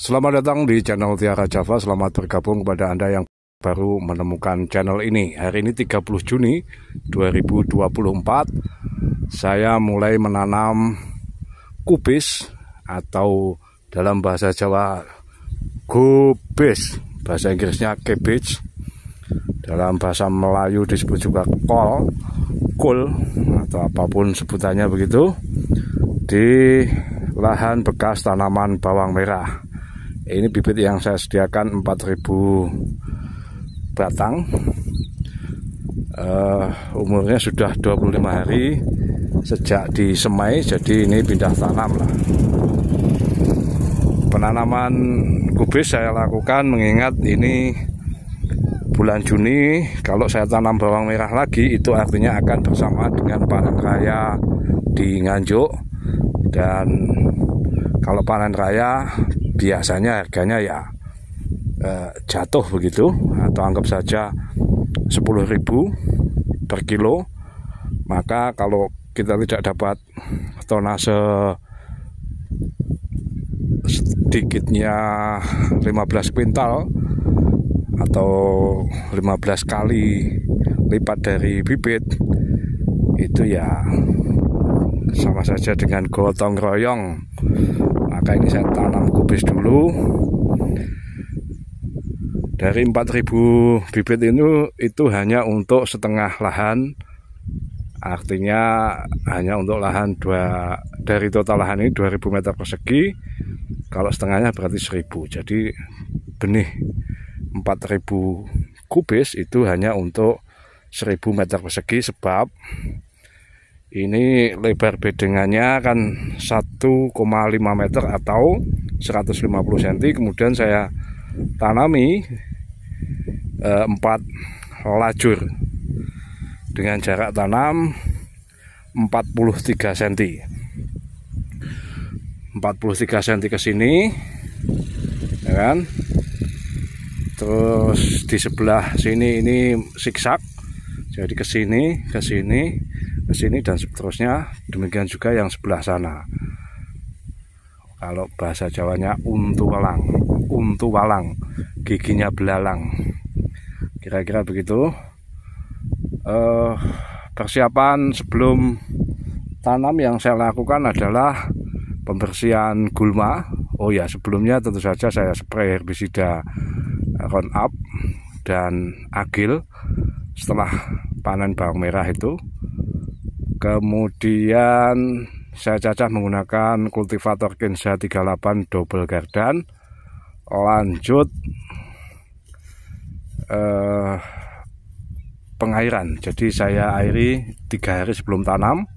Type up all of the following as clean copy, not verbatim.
Selamat datang di channel Tiara Java. Selamat bergabung kepada Anda yang baru menemukan channel ini. Hari ini 30 Juni 2024. Saya mulai menanam kubis atau dalam bahasa Jawa gobis, bahasa Inggrisnya cabbage. Dalam bahasa Melayu disebut juga kol atau apapun sebutannya begitu, di lahan bekas tanaman bawang merah. Ini bibit yang saya sediakan 4.000 batang. Umurnya sudah 25 hari sejak disemai, jadi ini pindah tanam lah. Penanaman kubis saya lakukan mengingat ini bulan Juni. Kalau saya tanam bawang merah lagi, itu artinya akan bersama dengan panen raya di Nganjuk. Dan kalau panen raya biasanya harganya ya jatuh begitu, atau anggap saja 10.000 per kilo. Maka kalau kita tidak dapat tonase sedikitnya 15 kuintal atau 15 kali lipat dari bibit, itu ya sama saja dengan gotong royong. Maka ini saya tanam kubis dulu. Dari 4.000 bibit itu hanya untuk setengah lahan. Artinya hanya untuk lahan dari total lahan ini 2.000 meter persegi. Kalau setengahnya berarti 1.000. Jadi benih 4.000 kubis itu hanya untuk 1.000 meter persegi, sebab ini lebar bedengannya kan 1,5 meter atau 150 cm. Kemudian saya tanami 4 lajur dengan jarak tanam 43 cm. 43 cm ke sini, ya kan? Terus di sebelah sini ini zigzag. Jadi ke sini, ke sini, ke sini dan seterusnya. Demikian juga yang sebelah sana. Kalau bahasa Jawanya untu walang, giginya belalang. Kira-kira begitu. Persiapan sebelum tanam yang saya lakukan adalah pembersihan gulma. Oh ya, sebelumnya tentu saja saya spray herbisida Roundup dan Agil setelah panen bawang merah itu. Kemudian saya cacah menggunakan kultivator Kenza 38 double gardan. Lanjut pengairan. Jadi saya airi 3 hari sebelum tanam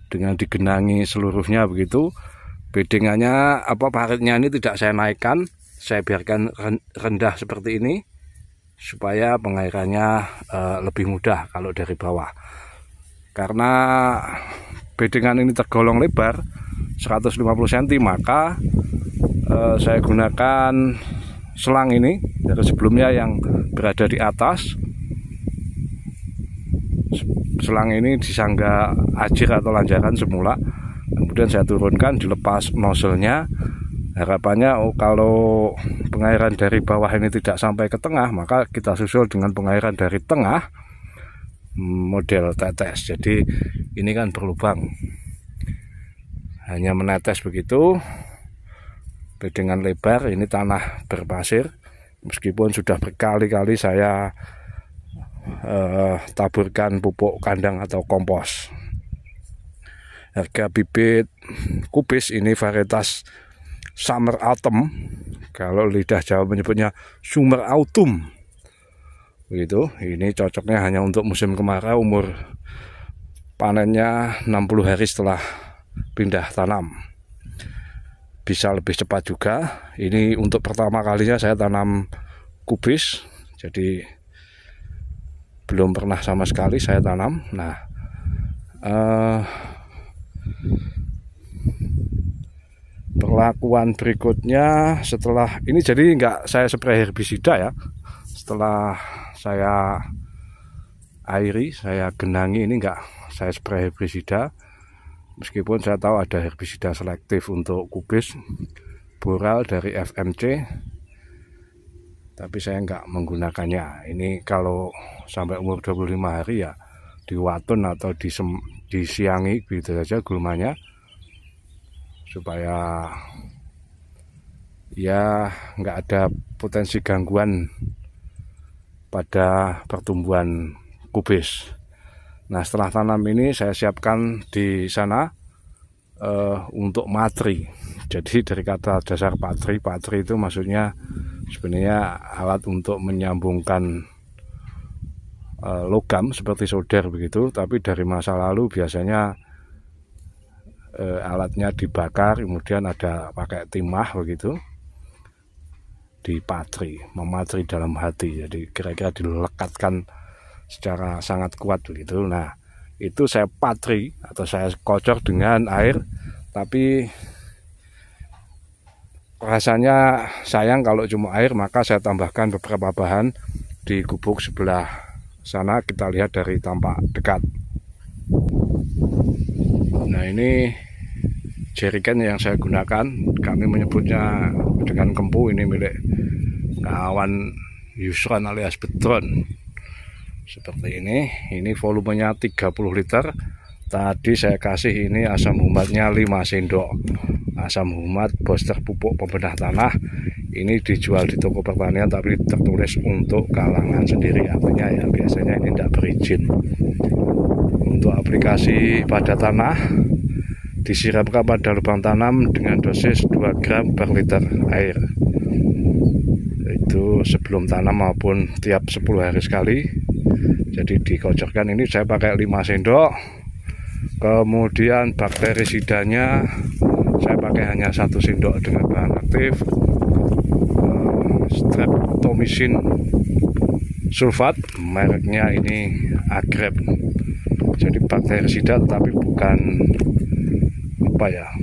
dengan digenangi seluruhnya begitu. Bedengannya paritnya ini tidak saya naikkan, saya biarkan rendah seperti ini supaya pengairannya lebih mudah kalau dari bawah. Karena bedengan ini tergolong lebar 150 cm, maka saya gunakan selang ini dari sebelumnya yang berada di atas. Selang ini disangga ajir atau lanjaran semula, kemudian saya turunkan, dilepas nozzle-nya. Harapannya kalau pengairan dari bawah ini tidak sampai ke tengah, maka kita susul dengan pengairan dari tengah model tetes. Jadi ini kan berlubang, hanya menetes begitu. Bedengan lebar, ini tanah berpasir. Meskipun sudah berkali-kali saya taburkan pupuk kandang atau kompos. Harga bibit kubis ini varietas Summer Autumn, kalau lidah Jawa menyebutnya Summer Autumn begitu. Ini cocoknya hanya untuk musim kemarau. Umur panennya 60 hari setelah pindah tanam. Bisa lebih cepat juga. Ini untuk pertama kalinya saya tanam kubis, jadi belum pernah sama sekali saya tanam. Nah, perlakuan berikutnya setelah ini, jadi nggak saya spray herbisida ya. Setelah saya airi, saya genangi, ini nggak saya spray herbisida. Meskipun saya tahu ada herbisida selektif untuk kubis, boral dari FMC, tapi saya nggak menggunakannya. Ini kalau sampai umur 25 hari ya diwatun atau disiangi begitu saja gulmanya, supaya ya nggak ada potensi gangguan pada pertumbuhan kubis. Nah, setelah tanam ini saya siapkan di sana untuk matri. Jadi dari kata dasar patri itu maksudnya sebenarnya alat untuk menyambungkan logam seperti solder begitu, tapi dari masa lalu biasanya alatnya dibakar, kemudian ada pakai timah begitu, dipatri, mematri dalam hati, jadi kira-kira dilekatkan secara sangat kuat begitu. Nah, itu saya patri atau saya kocor dengan air, tapi rasanya sayang kalau cuma air, maka saya tambahkan beberapa bahan di gubuk sebelah sana. Kita lihat dari tampak dekat. Nah, ini jerigen yang saya gunakan, kami menyebutnya dengan kempu, ini milik kawan Yusron alias Bedron. Seperti ini volumenya 30 liter. Tadi saya kasih ini asam humatnya 5 sendok. Asam humat booster pupuk pembedah tanah. Ini dijual di toko pertanian tapi tertulis untuk kalangan sendiri, artinya ya biasanya ini tidak berizin. Untuk aplikasi pada tanah, disiramkan pada lubang tanam dengan dosis 2 gram per liter air. Itu sebelum tanam maupun tiap 10 hari sekali. Jadi dikocorkan, ini saya pakai 5 sendok. Kemudian bakterisidanya saya pakai hanya 1 sendok dengan bahan aktif streptomycin sulfat, mereknya ini Agrep. Jadi bakterisida tapi bukan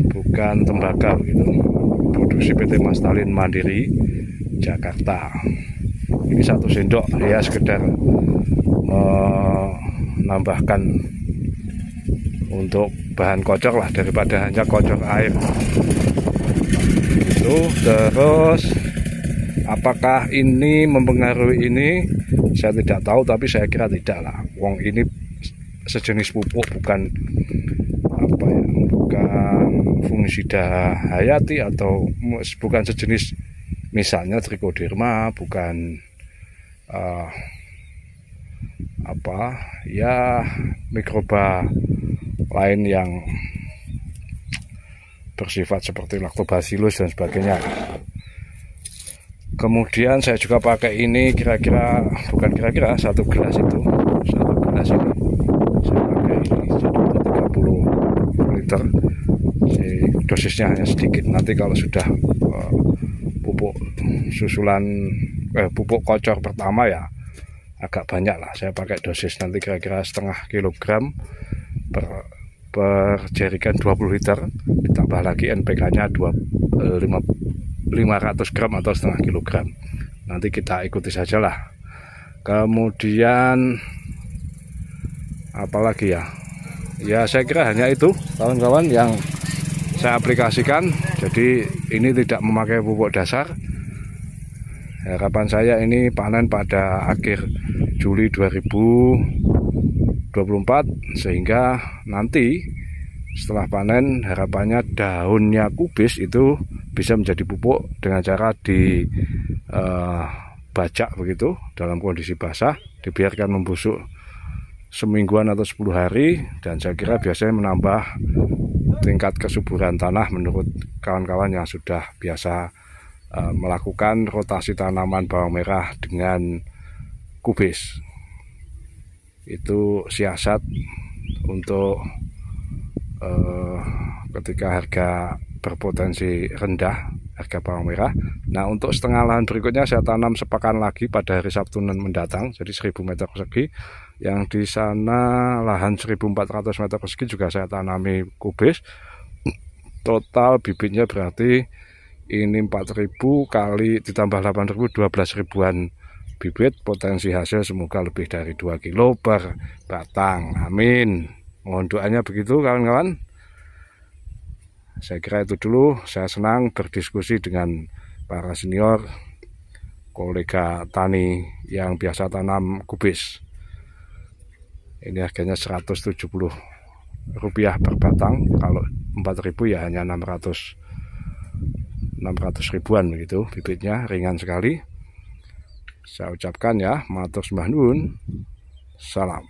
bukan tembakau gitu, produksi PT Mastalin Mandiri Jakarta. Ini 1 sendok ya, sekedar menambahkan untuk bahan kocor lah daripada hanya kocor air itu. Terus apakah ini mempengaruhi ini, saya tidak tahu, tapi saya kira tidak lah. Wong ini sejenis pupuk, bukan bukan fungisida hayati atau bukan sejenis misalnya trichoderma, bukan mikroba lain yang bersifat seperti lactobacillus dan sebagainya. Kemudian saya juga pakai ini, satu gelas itu, 1 gelas ini saya pakai ini, jadi 30 liter. Dosisnya hanya sedikit. Nanti kalau sudah pupuk susulan pupuk kocor pertama ya agak banyak lah, saya pakai dosis nanti kira-kira setengah kilogram per jerigen 20 liter, ditambah lagi NPK-nya 500 gram atau setengah kilogram. Nanti kita ikuti saja lah. Kemudian apalagi ya saya kira hanya itu kawan-kawan yang saya aplikasikan. Jadi ini tidak memakai pupuk dasar. Harapan saya ini panen pada akhir Juli 2024, sehingga nanti setelah panen harapannya daunnya kubis itu bisa menjadi pupuk dengan cara dibajak begitu dalam kondisi basah, dibiarkan membusuk semingguan atau 10 hari, dan saya kira biasanya menambah tingkat kesuburan tanah menurut kawan-kawan yang sudah biasa melakukan rotasi tanaman bawang merah dengan kubis. Itu siasat untuk ketika harga berpotensi rendah, harga bawang merah. Nah, untuk setengah lahan berikutnya saya tanam sepekan lagi pada hari Sabtu mendatang, jadi 1000 meter persegi. Yang di sana lahan 1400 meter persegi juga saya tanami kubis. Total bibitnya berarti ini 4000 kali ditambah 8000, 12 ribuan bibit. Potensi hasil semoga lebih dari 2 kilo per batang. Amin. Mohon doanya begitu kawan-kawan. Saya kira itu dulu. Saya senang berdiskusi dengan para senior, kolega tani yang biasa tanam kubis. Ini harganya Rp170 per batang. Kalau 4.000 ya hanya 600 ribuan begitu. Bibitnya ringan sekali. Saya ucapkan ya, matur sembah nuwun. Salam.